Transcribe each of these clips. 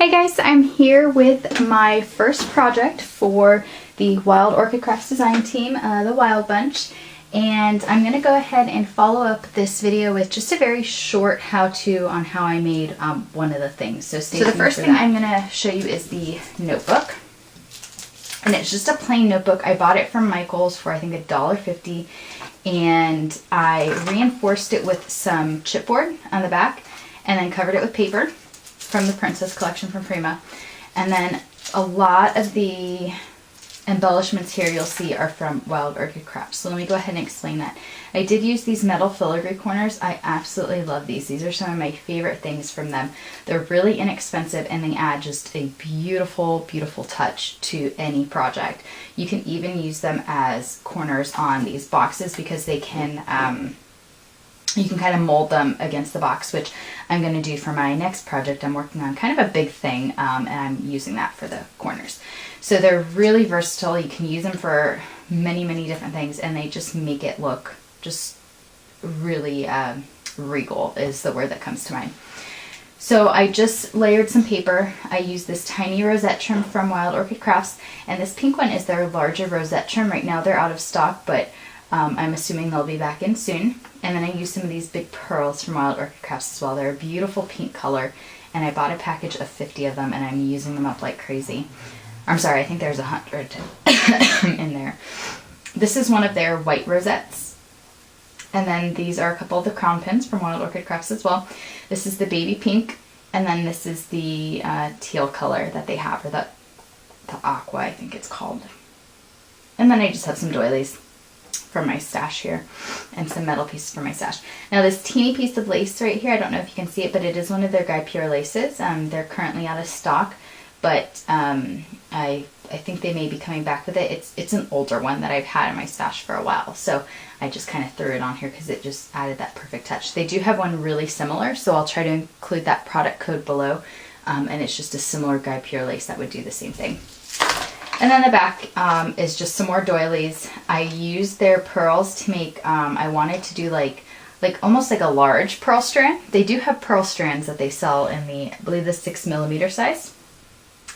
Hey guys, I'm here with my first project for the Wild Orchid Crafts design team, the Wild Bunch, and I'm going to go ahead and follow up this video with just a very short how-to on how I made one of the things. So the first thing I'm going to show you is the notebook, and it's just a plain notebook. I bought it from Michael's for I think $1.50, and I reinforced it with some chipboard on the back and then covered it with paper from the Princess collection from Prima. And then a lot of the embellishments here you'll see are from Wild Orchid Crafts. So let me go ahead and explain that. I did use these metal filigree corners. I absolutely love these. These are some of my favorite things from them. They're really inexpensive and they add just a beautiful, beautiful touch to any project. You can even use them as corners on these boxes because they can you can kind of mold them against the box, which I'm going to do for my next project. I'm working on kind of a big thing, and I'm using that for the corners. So they're really versatile. You can use them for many, many different things, and they just make it look just really regal is the word that comes to mind. So I just layered some paper. I used this tiny rosette trim from Wild Orchid Crafts, and this pink one is their larger rosette trim. Right now they're out of stock, but I'm assuming they'll be back in soon. And then I used some of these big pearls from Wild Orchid Crafts as well. They're a beautiful pink color, and I bought a package of 50 of them, and I'm using them up like crazy. I'm sorry, I think there's 100 in there. This is one of their white rosettes. And then these are a couple of the crown pins from Wild Orchid Crafts as well. This is the baby pink, and then this is the teal color that they have, or the aqua, I think it's called. And then I just have some doilies from my stash here and some metal pieces from my stash. Now this teeny piece of lace right here, I don't know if you can see it, but it is one of their Guipure laces. They're currently out of stock, but I think they may be coming back with it. It's an older one that I've had in my stash for a while, so I just kind of threw it on here because it just added that perfect touch. They do have one really similar, so I'll try to include that product code below, and it's just a similar Guipure lace that would do the same thing. And then the back is just some more doilies. I used their pearls to make, I wanted to do like almost like a large pearl strand. They do have pearl strands that they sell in the, I believe the 6mm size.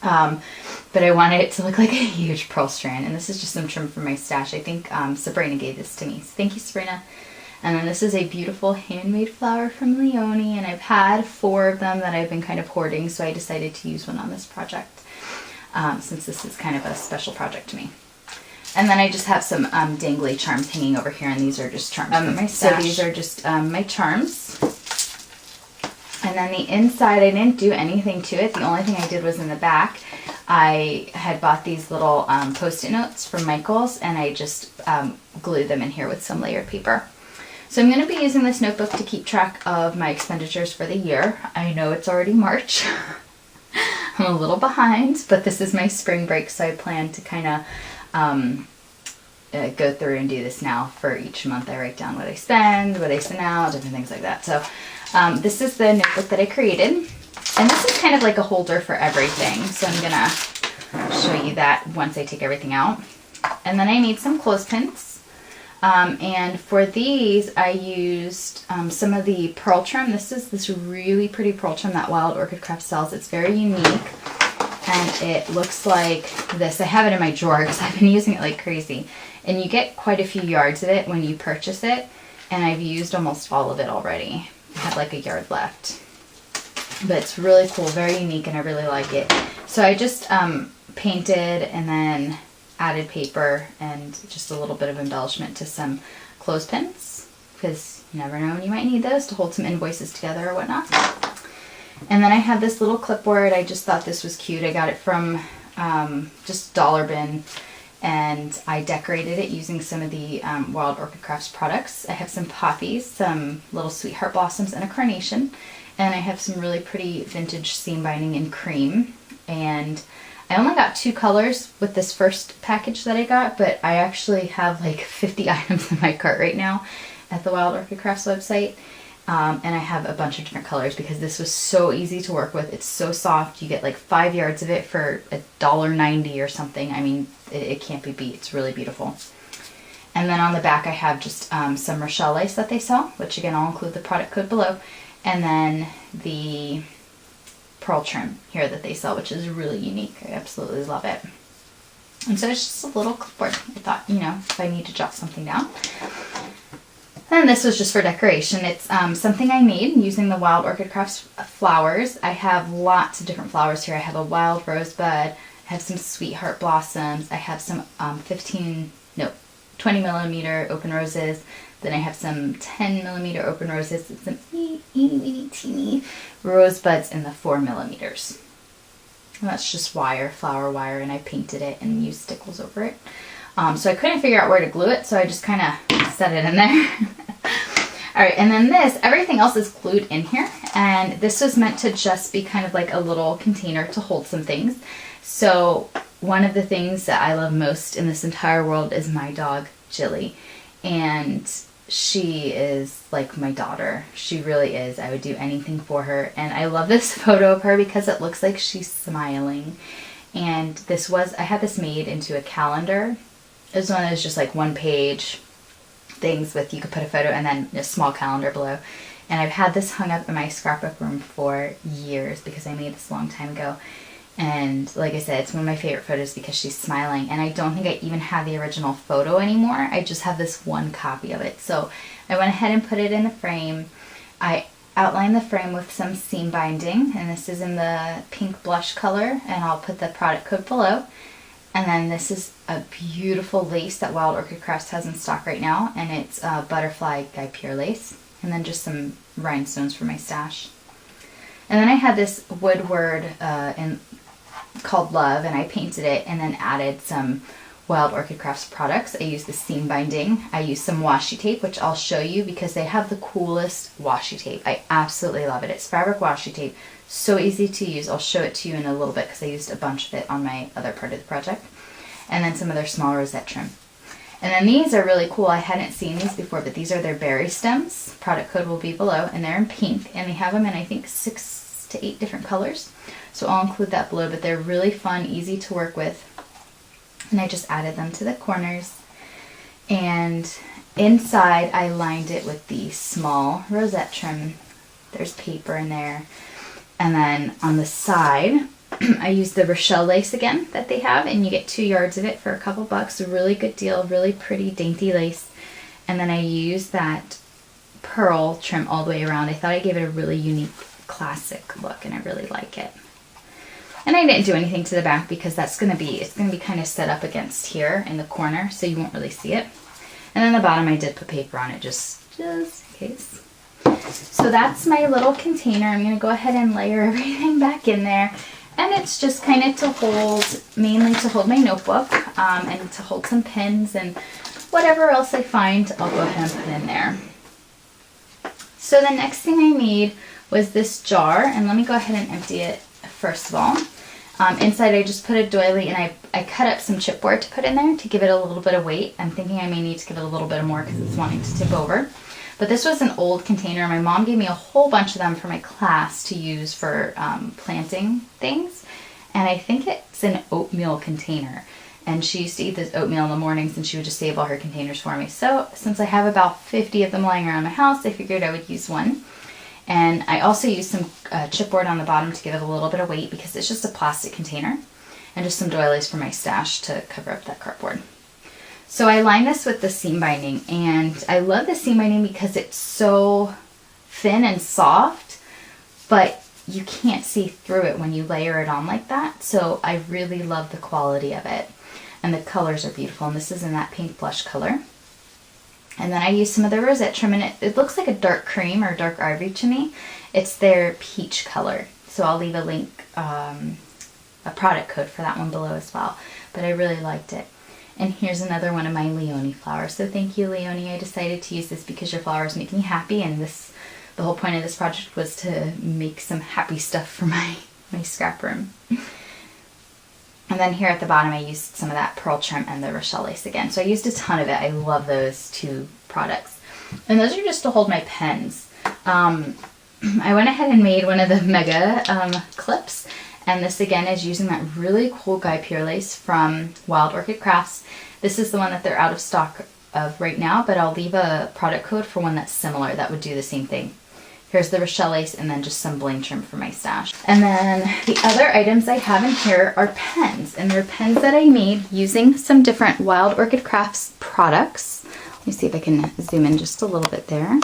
But I wanted it to look like a huge pearl strand. And this is just some trim from my stash. I think Sabrina gave this to me. So thank you, Sabrina. And then this is a beautiful handmade flower from Leone. And I've had 4 of them that I've been kind of hoarding. So I decided to use one on this project. Since this is kind of a special project to me. And then I just have some dangly charms hanging over here, and these are just charms from my stash. So these are just my charms. And then the inside, I didn't do anything to it. The only thing I did was in the back, I had bought these little post-it notes from Michael's, and I just glued them in here with some layered paper. So I'm going to be using this notebook to keep track of my expenditures for the year. I know it's already March. I'm a little behind, but this is my spring break, so I plan to kind of go through and do this now. For each month I write down what I spend, what I send out, different things like that. So this is the notebook that I created, and this is kind of like a holder for everything, so I'm gonna show you that once I take everything out. And then I need some clothespins. And for these, I used some of the pearl trim. This is this really pretty pearl trim that Wild Orchid Crafts sells. It's very unique, and it looks like this. I have it in my drawer because I've been using it like crazy. And you get quite a few yards of it when you purchase it, and I've used almost all of it already. I have like a yard left. But it's really cool, very unique, and I really like it. So I just painted and then added paper and just a little bit of embellishment to some clothespins, because you never know when you might need those to hold some invoices together or whatnot. And then I have this little clipboard. I just thought this was cute. I got it from just Dollar Bin, and I decorated it using some of the Wild Orchid Crafts products. I have some poppies, some little sweetheart blossoms, and a carnation. And I have some really pretty vintage seam binding in cream. And I only got 2 colors with this first package that I got, but I actually have like 50 items in my cart right now at the Wild Orchid Crafts website. And I have a bunch of different colors because this was so easy to work with. It's so soft. You get like 5 yards of it for $1.90 or something. I mean, it can't be beat. It's really beautiful. And then on the back I have just some Raschel lace that they sell, which again I'll include the product code below. And then the pearl trim here that they sell, which is really unique. I absolutely love it. And so it's just a little clipboard. I thought, you know, if I need to jot something down. And this was just for decoration. It's something I made using the Wild Orchid Crafts flowers. I have lots of different flowers here. I have a wild rosebud. I have some sweetheart blossoms. I have some 20 millimeter open roses. Then I have some 10 millimeter open roses and some teeny rosebuds in the 4 millimeters. And that's just wire, flower wire, and I painted it and used stickles over it. So I couldn't figure out where to glue it, so I just kind of set it in there. Alright, and then this, everything else is glued in here, and this was meant to just be kind of like a little container to hold some things. So one of the things that I love most in this entire world is my dog, Jilly, and she is like my daughter. She really is. I would do anything for her, and I love this photo of her because it looks like she's smiling. And this was, I had this made into a calendar. This one is just like one page things with, you could put a photo and then a small calendar below. And I've had this hung up in my scrapbook room for years because I made this a long time ago. And like I said, it's one of my favorite photos because she's smiling. And I don't think I even have the original photo anymore. I just have this one copy of it. So I went ahead and put it in the frame. I outlined the frame with some seam binding, and this is in the pink blush color, and I'll put the product code below. And then this is a beautiful lace that Wild Orchid Crafts has in stock right now, and it's butterfly Guipure lace, and then just some rhinestones for my stash. And then I had this woodward called Love, and I painted it and then added some Wild Orchid Crafts products. I used the seam binding. I used some washi tape, which I'll show you because they have the coolest washi tape. I absolutely love it. It's fabric washi tape. So easy to use. I'll show it to you in a little bit because I used a bunch of it on my other part of the project. And then some of their small rosette trim. And then these are really cool. I hadn't seen these before, but these are their berry stems. Product code will be below, and they're in pink, and they have them in I think 6 to 8 different colors. So I'll include that below, but they're really fun, easy to work with. And I just added them to the corners. And inside I lined it with the small rosette trim. There's paper in there. And then on the side, I used the Raschel lace again that they have, and you get 2 yards of it for a couple bucks. A really good deal, really pretty, dainty lace. And then I used that pearl trim all the way around. I thought I gave it a really unique, classic look, and I really like it. And I didn't do anything to the back because it's gonna be kind of set up against here in the corner, so you won't really see it. And then the bottom, I did put paper on it just in case. So that's my little container. I'm going to go ahead and layer everything back in there. And it's just kind of to hold, mainly to hold my notebook and to hold some pins and whatever else I find, I'll go ahead and put in there. So the next thing I made was this jar, and let me go ahead and empty it first of all. Inside I just put a doily, and I cut up some chipboard to put in there to give it a little bit of weight. I'm thinking I may need to give it a little bit more because it's wanting to tip over. But this was an old container. My mom gave me a whole bunch of them for my class to use for planting things. And I think it's an oatmeal container. And she used to eat this oatmeal in the mornings, and she would just save all her containers for me. So since I have about 50 of them lying around my house, I figured I would use one. And I also used some chipboard on the bottom to give it a little bit of weight because it's just a plastic container. And just some doilies for my stash to cover up that cardboard. So I lined this with the seam binding, and I love the seam binding because it's so thin and soft, but you can't see through it when you layer it on like that. So I really love the quality of it. And the colors are beautiful, and this is in that pink blush color. And then I used some of the rosette trim, and it looks like a dark cream or dark ivory to me. It's their peach color. So I'll leave a link, a product code for that one below as well. But I really liked it. And here's another one of my Leonie flowers. So thank you, Leonie. I decided to use this because your flowers make me happy, and the whole point of this project was to make some happy stuff for my scrap room. And then here at the bottom, I used some of that pearl trim and the Raschel lace again. So I used a ton of it. I love those 2 products. And those are just to hold my pens. I went ahead and made one of the mega clips. And this again is using that really cool Guipure lace from Wild Orchid Crafts. This is the one that they're out of stock of right now, but I'll leave a product code for one that's similar that would do the same thing. Here's the Raschel lace, and then just some bling trim for my stash. And then the other items I have in here are pens, and they're pens that I made using some different Wild Orchid Crafts products. Let me see if I can zoom in just a little bit there.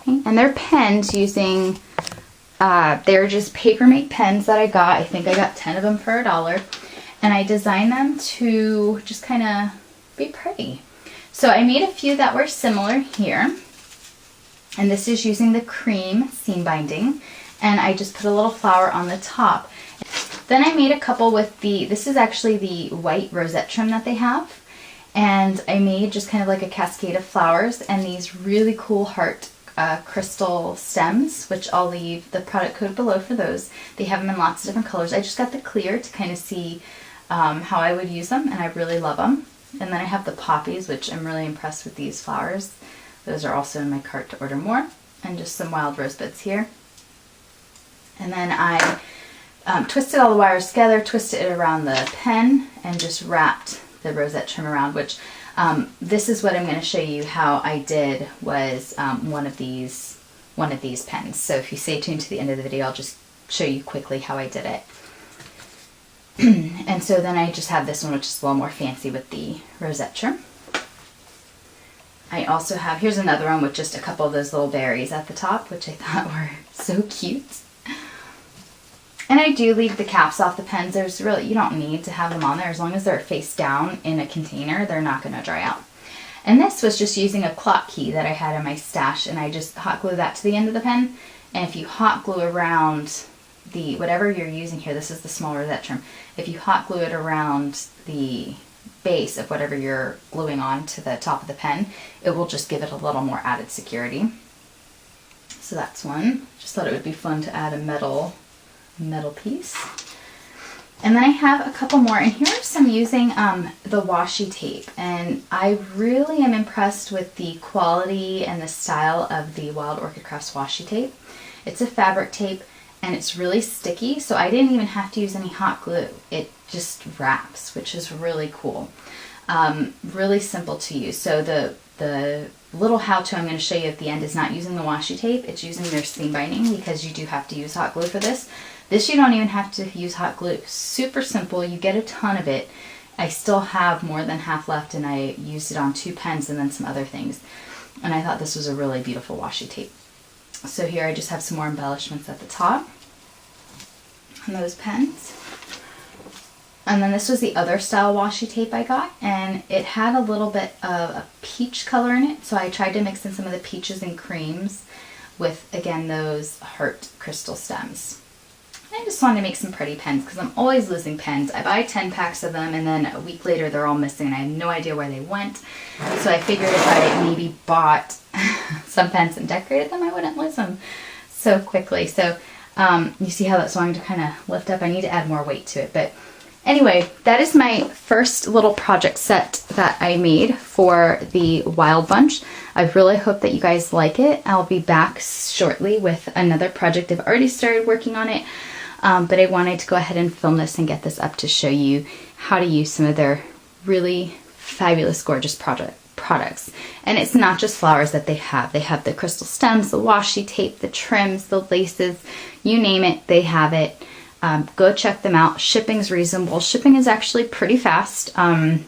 Okay. And they're pens using, they're just Papermate pens that I got. I think I got 10 of them for $1. And I designed them to just kind of be pretty. So I made a few that were similar here. And this is using the cream seam binding, and I just put a little flower on the top. Then I made a couple with this is actually the white rosette trim that they have, and I made just kind of like a cascade of flowers and these really cool heart crystal stems, which I'll leave the product code below for those. They have them in lots of different colors. I just got the clear to kind of see how I would use them, and I really love them. And then I have the poppies, which I'm really impressed with these flowers. Those are also in my cart to order more, and just some wild rosebuds here. And then I twisted all the wires together, twisted it around the pen, and just wrapped the rosette trim around, which this is what I'm going to show you how I did was one of these pens. So if you stay tuned to the end of the video, I'll just show you quickly how I did it. And so then I just have this one, which is a little more fancy with the rosette trim. I also have, here's another one with just a couple of those little berries at the top, which I thought were so cute. And I do leave the caps off the pens. There's really, you don't need to have them on there. As long as they're face down in a container, they're not going to dry out. And this was just using a clock key that I had in my stash, and I just hot glue that to the end of the pen. And if you hot glue around the, whatever you're using here, this is the small rosette trim. If you hot glue it around the base of whatever you're gluing on to the top of the pen, it will just give it a little more added security. So that's one. Just thought it would be fun to add a metal piece. And then I have a couple more, and here are some using the washi tape, and I really am impressed with the quality and the style of the Wild Orchid Crafts washi tape. It's a fabric tape, and it's really sticky, so I didn't even have to use any hot glue. It just wraps, which is really cool. Really simple to use. So the little how-to I'm going to show you at the end is not using the washi tape, it's using their seam binding, because you do have to use hot glue for this. This you don't even have to use hot glue. Super simple, you get a ton of it. I still have more than half left, and I used it on 2 pens and then some other things. And I thought this was a really beautiful washi tape. So here I just have some more embellishments at the top on those pens. And then this was the other style washi tape I got, and it had a little bit of a peach color in it, so I tried to mix in some of the peaches and creams with, again, those heart crystal stems. And I just wanted to make some pretty pens because I'm always losing pens. I buy 10 packs of them, and then a week later they're all missing and I have no idea where they went. So I figured if I maybe bought some pens and decorated them, I wouldn't lose them so quickly. So you see how that's going to kind of lift up. I need to add more weight to it, but anyway, that is my first little project set that I made for the Wild Bunch. I really hope that you guys like it. I'll be back shortly with another project. I've already started working on it, but I wanted to go ahead and film this and get this up to show you how to use some of their really fabulous, gorgeous products. And it's not just flowers that they have. They have the crystal stems, the washi tape, the trims, the laces, you name it, they have it. Go check them out. Shipping's reasonable. Shipping is actually pretty fast, and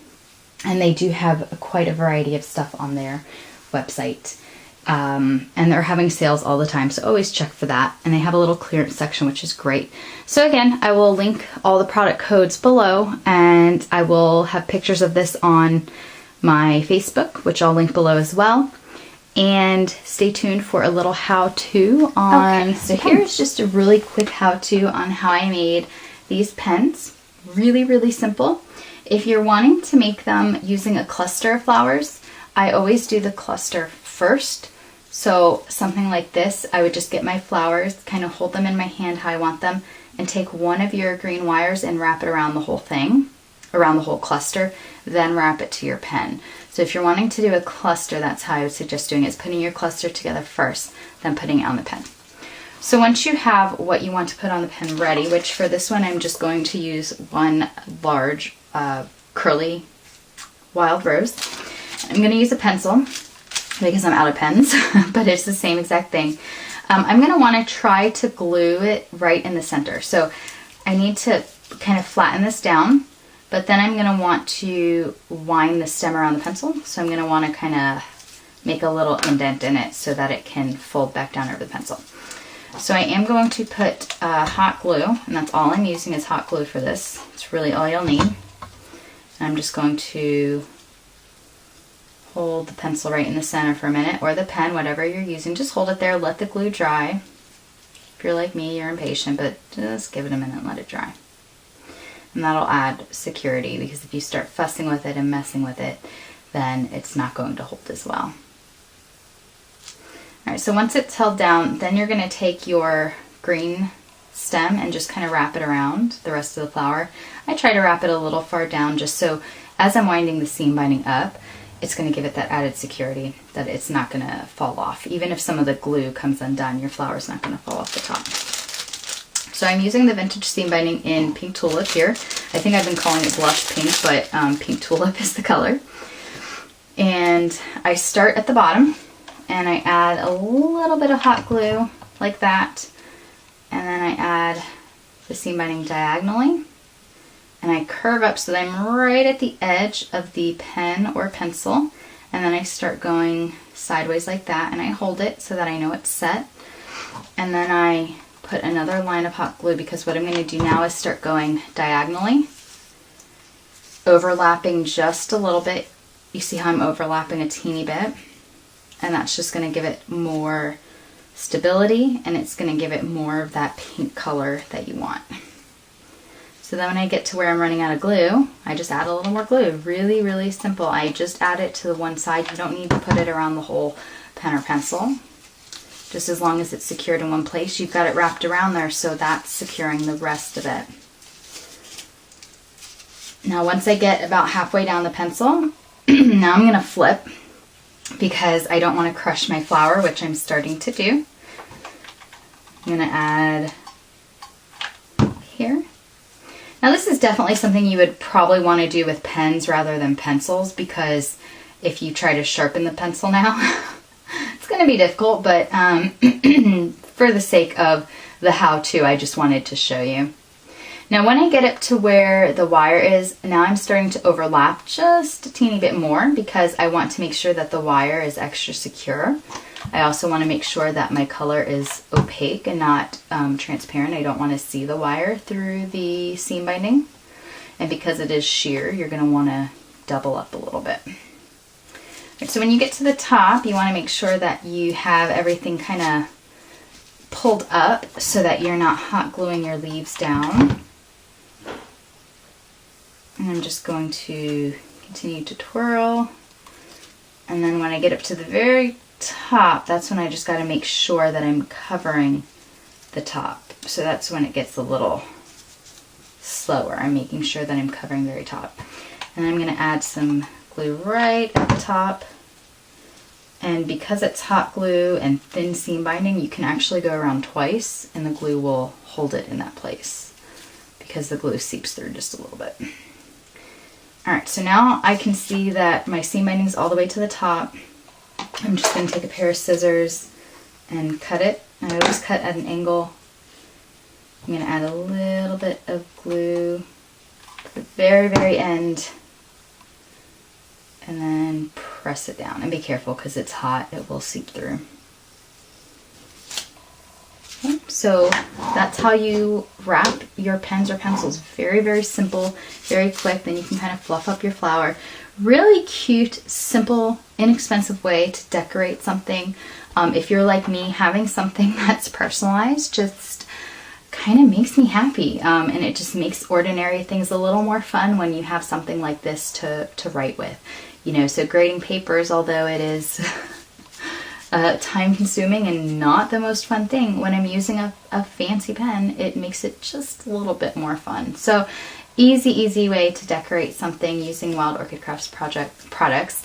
they do have quite a variety of stuff on their website. And they're having sales all the time, so always check for that. And they have a little clearance section, which is great. So again, I will link all the product codes below, and I will have pictures of this on my Facebook, which I'll link below as well. And stay tuned for a little how-to on... Okay, so here's just a really quick how-to on how I made these pens. Really, really simple. If you're wanting to make them using a cluster of flowers, I always do the cluster first. So something like this, I would just get my flowers, kind of hold them in my hand how I want them, and take one of your green wires and wrap it around the whole thing, around the whole cluster, then wrap it to your pen. So if you're wanting to do a cluster, that's how I would suggest doing it, is putting your cluster together first, then putting it on the pen. So once you have what you want to put on the pen ready, which for this one I'm just going to use one large curly wild rose. I'm going to use a pencil, because I'm out of pens, but it's the same exact thing. I'm going to want to try to glue it right in the center. So I need to kind of flatten this down, but then I'm going to want to wind the stem around the pencil. So I'm going to want to kind of make a little indent in it so that it can fold back down over the pencil. So I am going to put hot glue, and that's all I'm using is hot glue for this. It's really all you'll need. And I'm just going to hold the pencil right in the center for a minute, or the pen, whatever you're using. Just hold it there, let the glue dry. If you're like me, you're impatient, but just give it a minute and let it dry. And that'll add security, because if you start fussing with it and messing with it, then it's not going to hold as well. Alright, so once it's held down, then you're going to take your green stem and just kind of wrap it around the rest of the flower. I try to wrap it a little far down just so as I'm winding the seam binding up, it's going to give it that added security that it's not going to fall off. Even if some of the glue comes undone, your flower's not going to fall off the top. So I'm using the vintage seam binding in Pink Tulip here. I think I've been calling it blush pink, but Pink Tulip is the color. And I start at the bottom and I add a little bit of hot glue like that. And then I add the seam binding diagonally. And I curve up so that I'm right at the edge of the pen or pencil. And then I start going sideways like that, and I hold it so that I know it's set. And then I put another line of hot glue, because what I'm going to do now is start going diagonally, overlapping just a little bit. You see how I'm overlapping a teeny bit? And that's just going to give it more stability, and it's going to give it more of that pink color that you want. So then when I get to where I'm running out of glue, I just add a little more glue. Really, really simple. I just add it to the one side. You don't need to put it around the whole pen or pencil. Just as long as it's secured in one place, you've got it wrapped around there, so that's securing the rest of it. Now once I get about halfway down the pencil, now I'm going to flip, because I don't want to crush my flower, which I'm starting to do. I'm going to add here. Now this is definitely something you would probably want to do with pens rather than pencils, because if you try to sharpen the pencil now, it's going to be difficult, but for the sake of the how-to, I just wanted to show you. Now when I get up to where the wire is, now I'm starting to overlap just a teeny bit more, because I want to make sure that the wire is extra secure. I also want to make sure that my color is opaque and not transparent. I don't want to see the wire through the seam binding. And because it is sheer, you're going to want to double up a little bit. Right, so when you get to the top, you want to make sure that you have everything kind of pulled up so that you're not hot gluing your leaves down. And I'm just going to continue to twirl. And then when I get up to the very top, that's when I just got to make sure that I'm covering the top. So that's when it gets a little slower. I'm making sure that I'm covering the very top. And I'm going to add some glue right at the top. And because it's hot glue and thin seam binding, you can actually go around twice and the glue will hold it in that place, because the glue seeps through just a little bit. Alright, so now I can see that my seam binding is all the way to the top. I'm just going to take a pair of scissors and cut it. I always cut at an angle. I'm going to add a little bit of glue to the very, very end, and then press it down. And be careful, because it's hot, it will seep through. Okay, so that's how you wrap your pens or pencils. Very, very simple, very quick. Then you can kind of fluff up your flower. Really cute, simple, inexpensive way to decorate something. If you're like me, having something that's personalized just kind of makes me happy, and it just makes ordinary things a little more fun when you have something like this to write with. You know, so grading papers, although it is time consuming and not the most fun thing, when I'm using a fancy pen, it makes it just a little bit more fun. So easy way to decorate something using Wild Orchid Crafts products.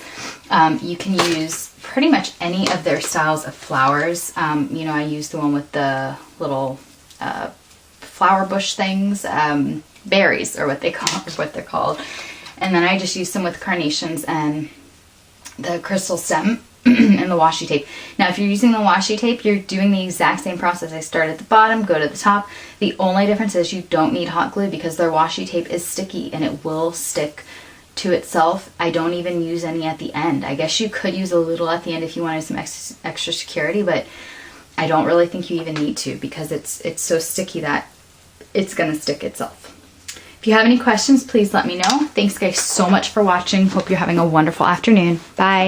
You can use pretty much any of their styles of flowers. You know, I use the one with the little flower bush things, berries are what they're called. And then I just use some with carnations and the crystal stem. and the washi tape. Now if you're using the washi tape, you're doing the exact same process. I start at the bottom, go to the top. The only difference is you don't need hot glue because their washi tape is sticky and it will stick to itself. I don't even use any at the end. I guess you could use a little at the end if you wanted some extra security, but I don't really think you even need to because it's so sticky that it's gonna stick itself. If you have any questions, please let me know. Thanks guys so much for watching. Hope you're having a wonderful afternoon. Bye.